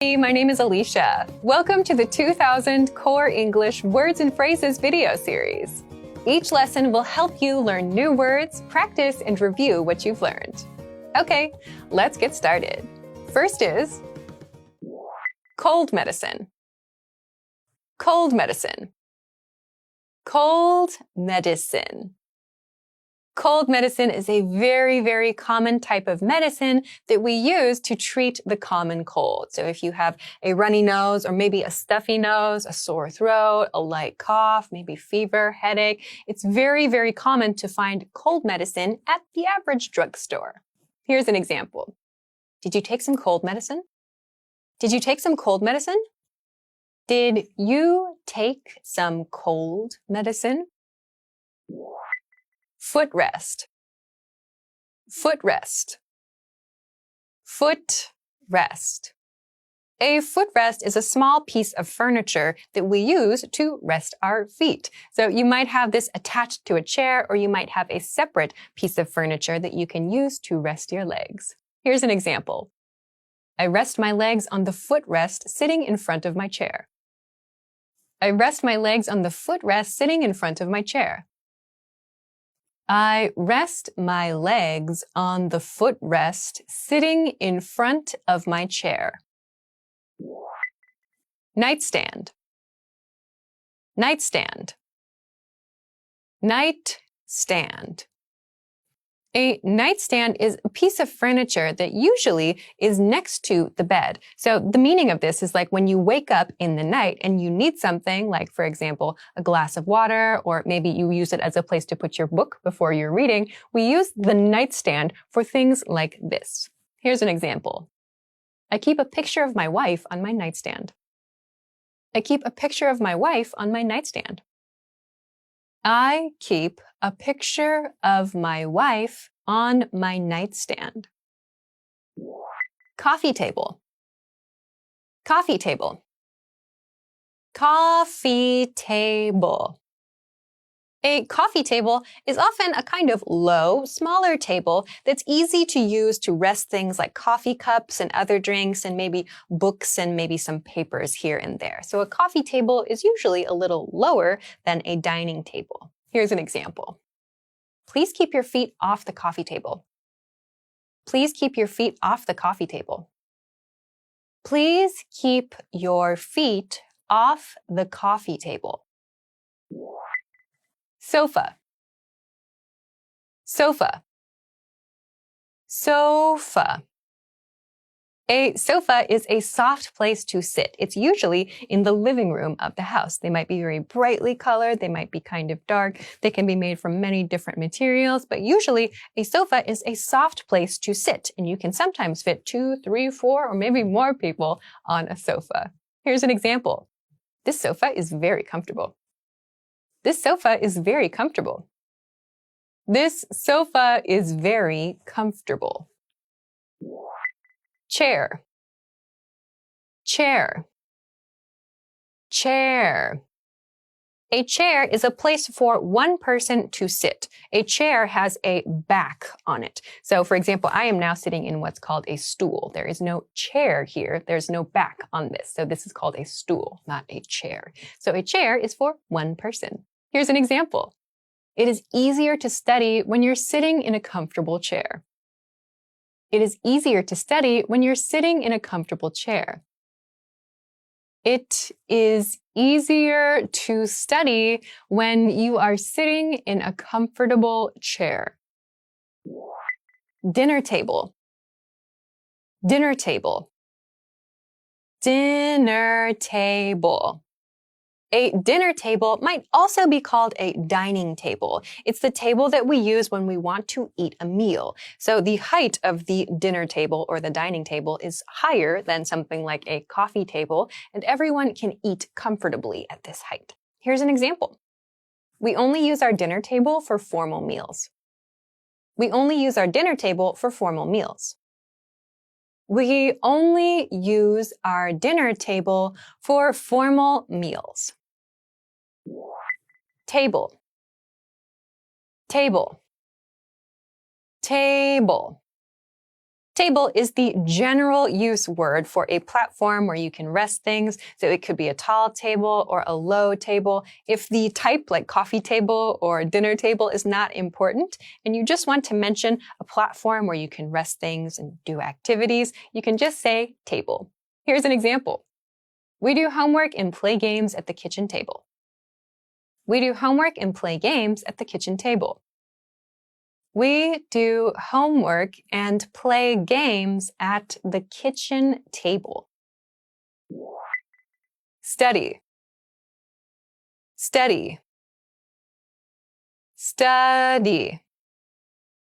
Hey, my name is Alicia. Welcome to the 2000 Core English Words and Phrases video series. Each lesson will help you learn new words, practice, and review what you've learned. Okay, let's get started. First is cold medicine. Cold medicine. Cold medicine. Cold medicine is a very, very common type of medicine that we use to treat the common cold. So if you have a runny nose or maybe a stuffy nose, a sore throat, a light cough, maybe fever, headache, it's very, very common to find cold medicine at the average drugstore. Here's an example. Did you take some cold medicine? Did you take some cold medicine? Did you take some cold medicine? Footrest. Footrest. Footrest. A footrest is a small piece of furniture that we use to rest our feet. So you might have this attached to a chair, or you might have a separate piece of furniture that you can use to rest your legs. Here's an example. I rest my legs on the footrest sitting in front of my chair. I rest my legs on the footrest sitting in front of my chair. I rest my legs on the footrest sitting in front of my chair. Nightstand. Nightstand. Nightstand. A nightstand is a piece of furniture that usually is next to the bed. So the meaning of this is like when you wake up in the night and you need something, like for example, a glass of water, or maybe you use it as a place to put your book before you're reading, we use the nightstand for things like this. Here's an example. I keep a picture of my wife on my nightstand. I keep a picture of my wife on my nightstand. I keep a picture of my wife on my nightstand. Coffee table. Coffee table. Coffee table. A coffee table is often a kind of low, smaller table that's easy to use to rest things like coffee cups and other drinks and maybe books and maybe some papers here and there. So a coffee table is usually a little lower than a dining table. Here's an example. Please keep your feet off the coffee table. Please keep your feet off the coffee table. Please keep your feet off the coffee table. Sofa. Sofa. Sofa. A sofa is a soft place to sit. It's usually in the living room of the house. They might be very brightly colored. They might be kind of dark. They can be made from many different materials, but usually a sofa is a soft place to sit, and you can sometimes fit 2, 3, 4, or maybe more people on a sofa. Here's an example. This sofa is very comfortable. This sofa is very comfortable. This sofa is very comfortable. Chair. Chair. Chair. A chair is a place for one person to sit. A chair has a back on it. So for example, I am now sitting in what's called a stool. There is no chair here. There's no back on this. So this is called a stool, not a chair. So a chair is for one person. Here's an example. It is easier to study when you're sitting in a comfortable chair. It is easier to study when you're sitting in a comfortable chair. It is easier to study when you are sitting in a comfortable chair. Dinner table. Dinner table. Dinner table. A dinner table might also be called a dining table. It's the table that we use when we want to eat a meal. So the height of the dinner table or the dining table is higher than something like a coffee table, and everyone can eat comfortably at this height. Here's an example. We only use our dinner table for formal meals. We only use our dinner table for formal meals. We only use our dinner table for formal meals. Table. Table. Table. Table is the general use word for a platform where you can rest things. So it could be a tall table or a low table. If the type, like coffee table or dinner table, is not important and you just want to mention a platform where you can rest things and do activities, you can just say table. Here's an example. We do homework and play games at the kitchen table. We do homework and play games at the kitchen table. We do homework and play games at the kitchen table. Study. Study. Study.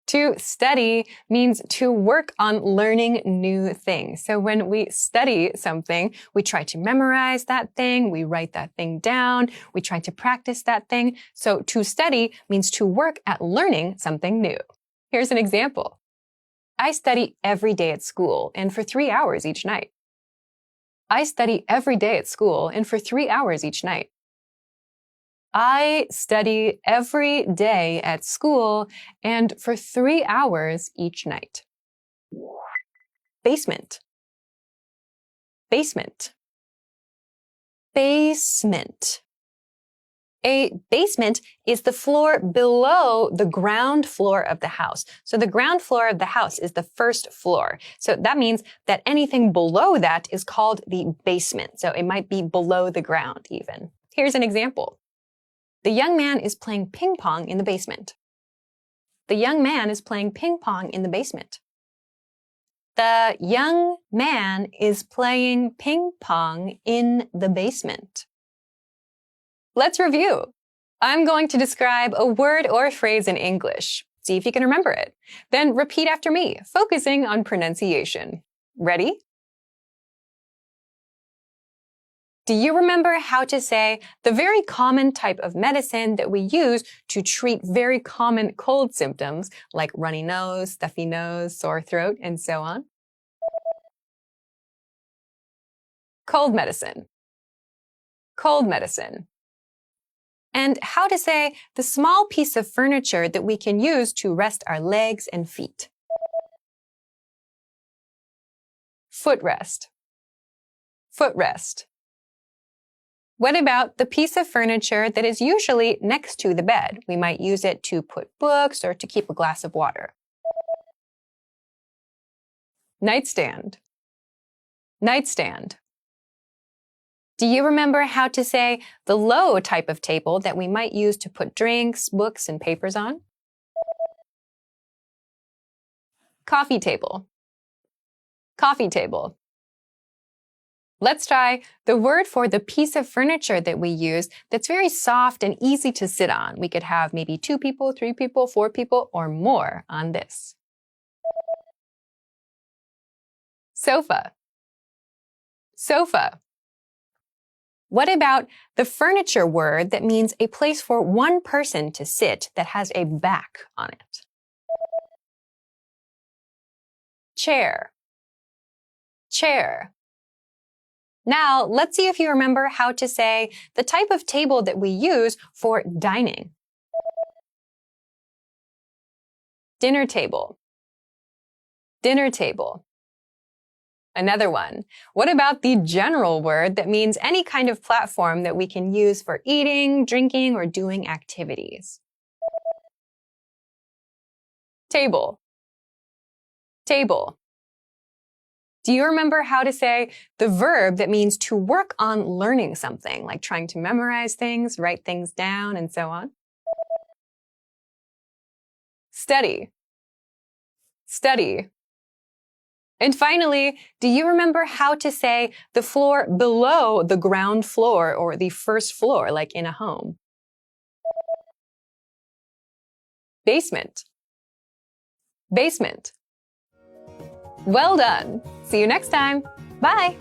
To study means to work on learning new things. So when we study something, we try to memorize that thing, we write that thing down, we try to practice that thing. So to study means to work at learning something new. Here's an example. I study every day at school and for 3 hours each night. I study every day at school and for 3 hours each night. I study every day at school and for 3 hours each night. Basement. Basement. Basement. A basement is the floor below the ground floor of the house. So the ground floor of the house is the first floor. So that means that anything below that is called the basement. So it might be below the ground even. Here's an example. The young man is playing ping pong in the basement. The young man is playing ping pong in the basement. The young man is playing ping pong in the basement. Let's review. I'm going to describe a word or phrase in English. See if you can remember it. Then repeat after me, focusing on pronunciation. Ready? Do you remember how to say the very common type of medicine that we use to treat very common cold symptoms like runny nose, stuffy nose, sore throat, and so on? Cold medicine. Cold medicine. And how to say the small piece of furniture that we can use to rest our legs and feet. Footrest. Footrest. What about the piece of furniture that is usually next to the bed? We might use it to put books or to keep a glass of water. Nightstand. Nightstand. Do you remember how to say the low type of table that we might use to put drinks, books, and papers on? Coffee table. Coffee table. Let's try the word for the piece of furniture that we use that's very soft and easy to sit on. We could have maybe 2 people, 3 people, 4 people, or more on this. Sofa. Sofa. What about the furniture word that means a place for one person to sit that has a back on it? Chair. Chair. Now, let's see if you remember how to say the type of table that we use for dining. Dinner table. Dinner table. Another one. What about the general word that means any kind of platform that we can use for eating, drinking, or doing activities? Table. Table. Do you remember how to say the verb that means to work on learning something, like trying to memorize things, write things down, and so on? Study. Study. And finally, do you remember how to say the floor below the ground floor or the first floor, like in a home? Basement. Basement. Well done. See you next time. Bye.